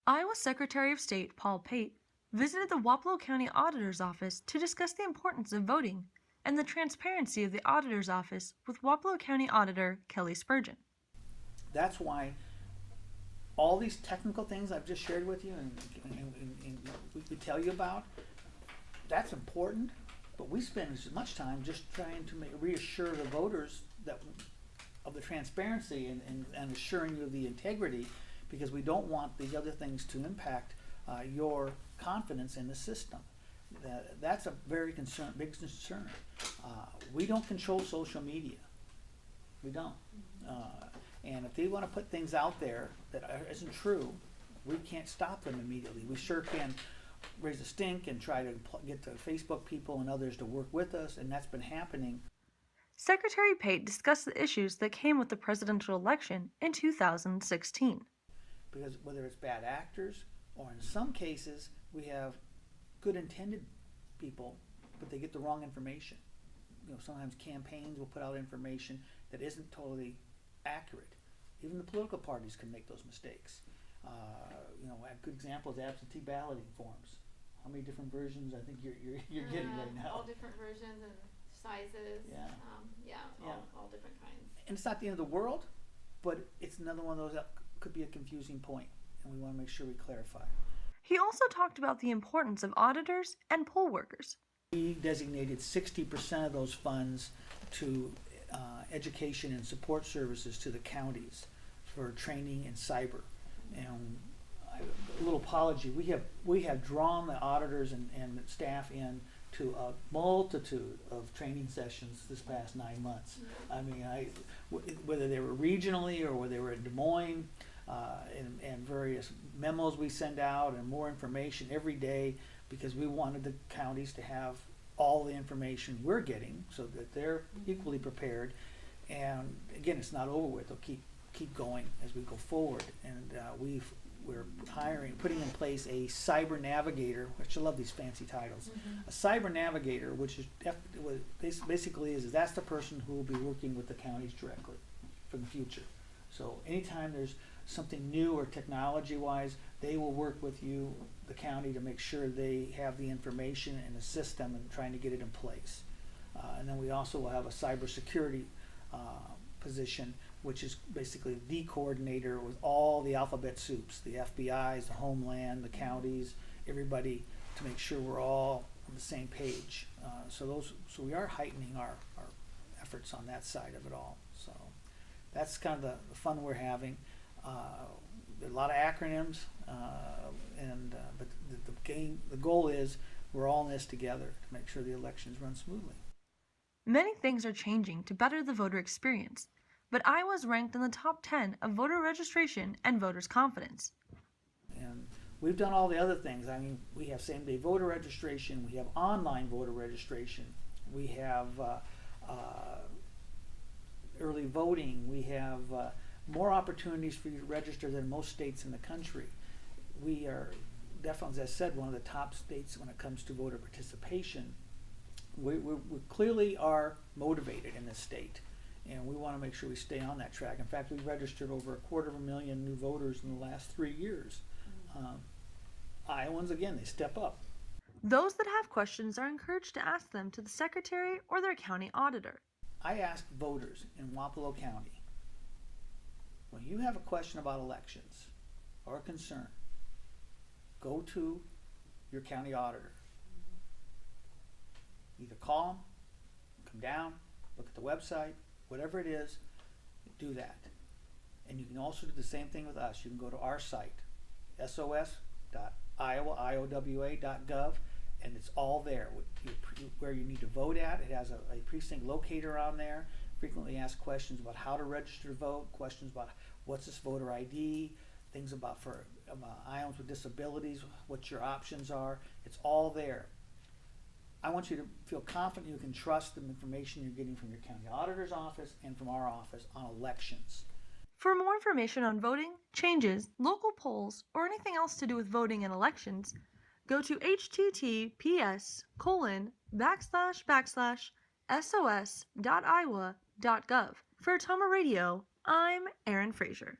Iowa Secretary of State Paul Pate visited the Wapello County Auditor's Office to discuss the importance of voting and the transparency of the Auditor's Office with Wapello County Auditor Kelly Spurgeon. That's why all these technical things I've just shared with you and we tell you about, that's important, but we spend as much time just trying to reassure the voters of the transparency and assuring you of the integrity, because we don't want these other things to impact your confidence in the system. That's a very big concern. We don't control social media. We don't. And if they want to put things out there that isn't true, we can't stop them immediately. We sure can raise a stink and try to get the Facebook people and others to work with us, and that's been happening. Secretary Pate discussed the issues that came with the presidential election in 2016. Because whether it's bad actors, or in some cases, we have good intended people, but they get the wrong information. Sometimes campaigns will put out information that isn't totally accurate. Even the political parties can make those mistakes. A good example is absentee balloting forms. How many different versions I think you're getting right now? All different versions and sizes. All different kinds. And it's not the end of the world, but it's another one of those that could be a confusing point, and we want to make sure we clarify. He also talked about the importance of auditors and poll workers. We designated 60% of those funds to education and support services to the counties for training in cyber. And a little apology, we have drawn the auditors and staff in to a multitude of training sessions this past 9 months. I mean, whether they were regionally or whether they were in Des Moines, and various memos we send out and more information every day, because we wanted the counties to have all the information we're getting so that they're equally prepared. And again, it's not over with. They'll keep going as we go forward. And we're putting in place a cyber navigator, which I love these fancy titles. A cyber navigator, which is basically that's the person who will be working with the counties directly for the future. So anytime there's something new or technology-wise, they will work with you, the county, to make sure they have the information and the system and trying to get it in place. And then we also will have a cybersecurity position, which is basically the coordinator with all the alphabet soups, the FBI's, the Homeland, the counties, everybody, to make sure we're all on the same page. So we are heightening our efforts on that side of it all. So that's kind of the fun we're having. There are a lot of acronyms, but the goal is we're all in this together to make sure the elections run smoothly. Many things are changing to better the voter experience, but Iowa is ranked in the top 10 of voter registration and voters' confidence. And we've done all the other things. I mean, we have same-day voter registration, we have online voter registration, we have early voting, we have more opportunities for you to register than most states in the country. We are definitely, as I said, one of the top states when it comes to voter participation. We clearly are motivated in this state, and we want to make sure we stay on that track. In fact, we've registered over 250,000 new voters in the last 3 years. Iowans, again, they step up. Those that have questions are encouraged to ask them to the secretary or their county auditor. I ask voters in Wapello County, when you have a question about elections or a concern, go to your county auditor. Either call them, come down, look at the website, whatever it is, do that. And you can also do the same thing with us. You can go to our site, sos.iowa.gov, and it's all there where you need to vote at. It has a precinct locator on there. Frequently asked questions about how to register to vote, questions about what's this voter ID, things about for Iowans with disabilities, what your options are. It's all there. I want you to feel confident you can trust the information you're getting from your county auditor's office and from our office on elections. For more information on voting, changes, local polls, or anything else to do with voting and elections, go to https://sos.iowa.gov. For Toma Radio, I'm Erin Fraser.